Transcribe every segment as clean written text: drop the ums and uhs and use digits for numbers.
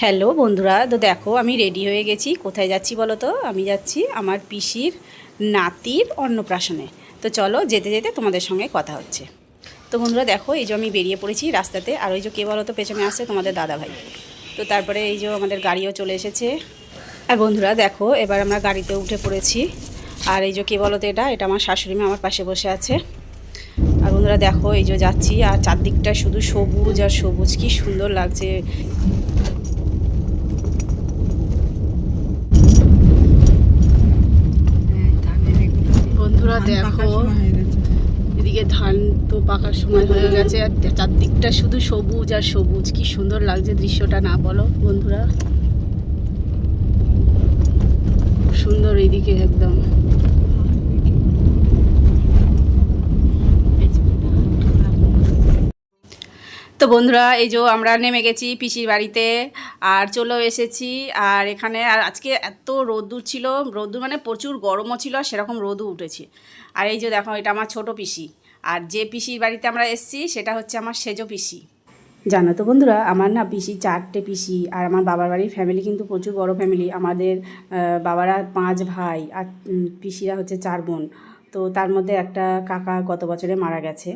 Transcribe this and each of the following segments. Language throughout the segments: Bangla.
হ্যালো বন্ধুরা, তো দেখো আমি রেডি হয়ে গেছি। কোথায় যাচ্ছি বলো তো? আমি যাচ্ছি আমার পিসির নাতির অন্নপ্রাশনে। তো চলো, যেতে যেতে তোমাদের সঙ্গে কথা হচ্ছে। তো বন্ধুরা দেখো, এই যে আমি বেরিয়ে পড়েছি রাস্তাতে। আর ওই যে কে বলো তো পেছনে আসছে? তোমাদের দাদা ভাই। তো তারপরে এই যে আমাদের গাড়িও চলে এসেছে। আর বন্ধুরা দেখো, এবার আমরা গাড়িতে উঠে পড়েছি। আর এই যে কে বলো তো, এটা আমার শাশুড়ি মা আমার পাশে বসে আছে। আর বন্ধুরা দেখো, এই যে যাচ্ছি, আর চারদিকটা শুধু সবুজ আর সবুজ, কি সুন্দর লাগছে। বন্ধুরা দেখো, এদিকে ধান তো পাকার সময় হয়ে গেছে, আর চারদিকটা শুধু সবুজ আর সবুজ, কি সুন্দর লাগছে দৃশ্যটা, না বলো বন্ধুরা? সুন্দর এইদিকে একদম। তো বন্ধুরা এই যে আমরা নেমে গেছি পিসির বাড়িতে, আর চলেও এসেছি। আর এখানে আর আজকে এত রোদ্দুর ছিল, রোদ্দুর মানে প্রচুর গরমও ছিল, আর সেরকম রোদও উঠেছে। আর এই যে দেখো, এটা আমার ছোট পিসি। আর যে পিসির বাড়িতে আমরা এসেছি সেটা হচ্ছে আমার সেজো পিসি। জানো তো বন্ধুরা, আমার না পিসি 4টে পিসি। আর আমার বাবার বাড়ির ফ্যামিলি কিন্তু প্রচুর বড় ফ্যামিলি। আমাদের বাবারা 5 ভাই, আর পিসিরা হচ্ছে 4 বোন। তো তার মধ্যে একটা কাকা গত বছরে মারা গেছে।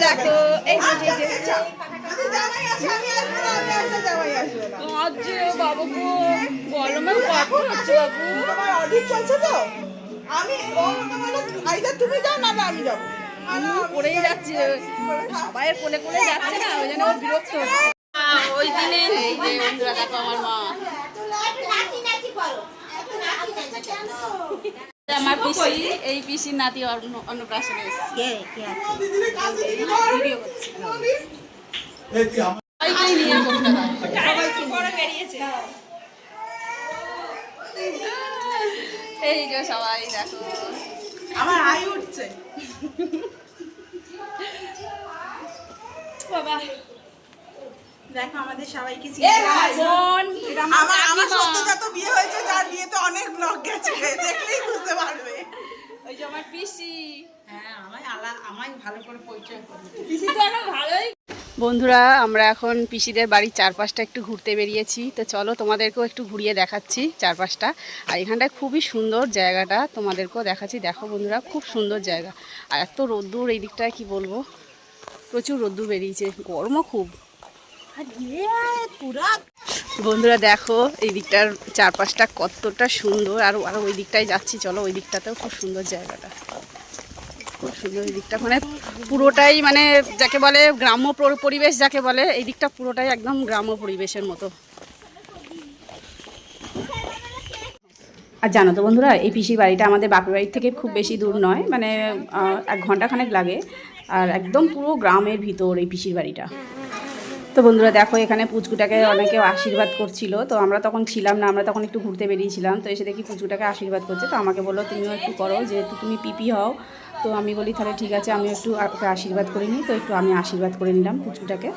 দেখো এই বাবু গরমে হচ্ছে বাবু, অডিট চলছে তো। আমি তুমি যাও না, আমি যাবো, পড়েই যাচ্ছে, সবাই কোলে কোলে যাচ্ছে না, ওই জন্য ওর বিরক্ত হচ্ছে। ওই দিনে এই যে বন্ধুরা দেখো, আমার মা, আমার পিসি, এই পিসির নাতি অন্নপ্রাশনে এসেছে। এই যে সবাই দেখো, আমার আই উঠছে বাবা। দেখো আমাদের সবাইকে আমার সদ্যজাত বিয়ে হয়েছে, যার বিয়েতে অনেক ব্লগ গেছে, দেখলেই বুঝতে পারবে। ওই যে আমার পিসি, হ্যাঁ আমায় ভালো করে পরিচয় করবে। পিসি তো এখন ভালোই। বন্ধুরা আমরা এখন পিসিদের বাড়ির চারপাশটা একটু ঘুরতে বেরিয়েছি। তো চলো তোমাদেরকেও একটু ঘুরিয়ে দেখাচ্ছি চারপাশটা। আর এখানটায় খুবই সুন্দর জায়গাটা, তোমাদেরকেও দেখাচ্ছি। দেখো বন্ধুরা, খুব সুন্দর জায়গা। আর এত রোদ্দুর এই দিকটায়, কি বলবো, প্রচুর রোদ্দুর বেরিয়েছে, গরমও খুব। বন্ধুরা দেখো এই দিকটার চারপাশটা কতটা সুন্দর। আর ওই দিকটায় যাচ্ছি, চলো ওই দিকটাতেও খুব সুন্দর জায়গাটা, খুব সুন্দর। এই দিকটা মানে পুরোটাই মানে যাকে বলে গ্রাম্য পরিবেশ, যাকে বলে এই দিকটা পুরোটাই একদম গ্রাম্য পরিবেশের মতো। আর জানো তো বন্ধুরা, এই পিসির বাড়িটা আমাদের বাপের বাড়ির থেকে খুব বেশি দূর নয়, মানে 1 ঘন্টাখানেক লাগে। আর একদম পুরো গ্রামের ভিতর এই পিসির বাড়িটা। তো বন্ধুরা দেখো, এখানে পুচকুটাকে অনেকে আশীর্বাদ করছিল। তো আমরা তখন ছিলাম না, আমরা তখন একটু ঘুরতে বেরিয়েছিলাম। তো এসে দেখি পুচকুটাকে আশীর্বাদ করছে। তো আমাকে বললো তুমিও একটু করো, যেহেতু তুমি পিপি হও। তো আমি বলি তাহলে ঠিক আছে, আমি একটু ওকে আশীর্বাদ করে নিই। তো একটু আমি আশীর্বাদ করে নিলাম পুচকুটাকে।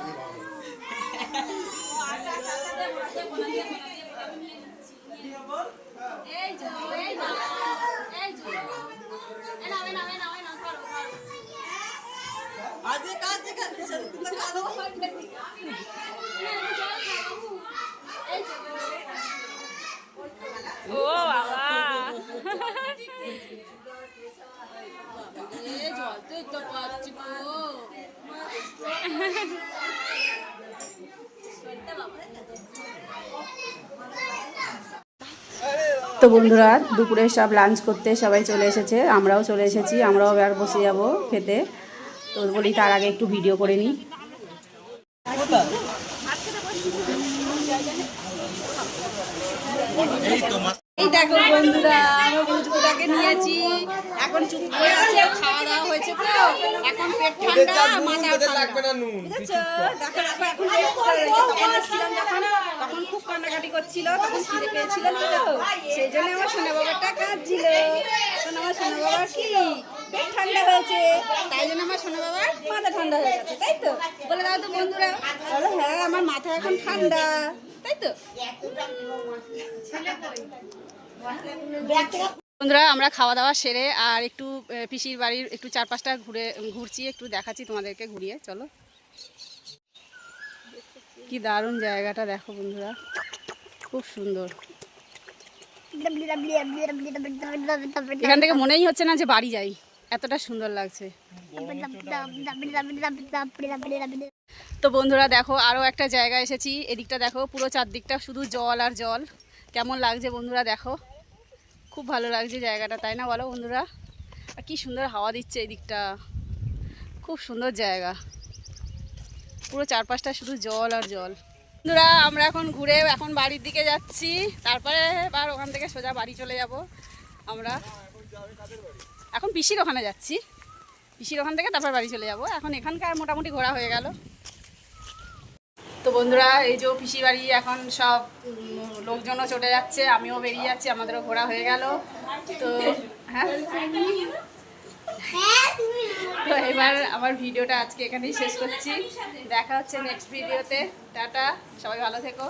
ও বাবা, তো বন্ধুরা দুপুরে সব লাঞ্চ করতে সবাই চলে এসেছে, আমরাও চলে এসেছি, আমরাও এবার বসে যাবো খেতে। তো বলি তার আগে একটু ভিডিও করে নিই। এই দেখো বন্ধুরা, আমরা বুঝবুটাকে নিয়েছি, এখন চুপ করে আছে, খাওয়া দাওয়া হয়েছে তো এখন পেট ঠান্ডা, মাথা ঠান্ডা, বুঝেছো? দেখো দেখো এখন পেট ঠান্ডা রয়েছে। তখন এসেছিলাম তখন খুব কান্নাকাটি করছিল, তখন খিদে পেয়েছিল তো, সেই জন্য আমার সোনা বাবাটা কাঁদছিল। এখন সোনা বাবার কি পেট ঠান্ডা হয়েছে, তাই জন্য আমার সোনা বাবার মাথা ঠান্ডা হয়ে গেছে, তাই তো? বলে দাও তো বন্ধুরা, বলো হ্যাঁ আমার মাথা এখন ঠান্ডা, তাই তো? বন্ধুরা আমরা খাওয়া দাওয়া সেরে আর একটু পিসির বাড়ির একটু 4-5টা ঘুরছি, একটু দেখাচ্ছি তোমাদেরকে ঘুরিয়ে। চলো, কি দারুণ জায়গাটা দেখো বন্ধুরা, খুব সুন্দর। এখান থেকে মনেই হচ্ছে না যে বাড়ি যাই, এতটা সুন্দর লাগছে। তো বন্ধুরা দেখো আরও একটা জায়গা এসেছি, এদিকটা দেখো পুরো চারদিকটা শুধু জল আর জল। কেমন লাগছে বন্ধুরা দেখো, খুব ভালো লাগছে জায়গাটা, তাই না বলো বন্ধুরা? আর কি সুন্দর হাওয়া দিচ্ছে এদিকটা, খুব সুন্দর জায়গা, পুরো চারপাশটা শুধু জল আর জল। বন্ধুরা আমরা এখন ঘুরে এখন বাড়ির দিকে যাচ্ছি, তারপরে এবার ওখান থেকে সোজা বাড়ি চলে যাব। আমরা এখন পিসির ওখানে যাচ্ছি, পিসির ওখান থেকে তারপর বাড়ি চলে যাব। এখন এখানকার মোটামুটি ঘোরা হয়ে গেল। তো বন্ধুরা এই যে পিসি বাড়ি, এখন সব লোকজনও চলে যাচ্ছে, আমিও বেরিয়ে যাচ্ছি, আমাদেরও ঘোরা হয়ে গেল। তো হ্যাঁ, তো এবার আমার ভিডিওটা আজকে এখানেই শেষ করছি, দেখা হচ্ছে নেক্সট ভিডিওতে। টাটা, সবাই ভালো থেকো।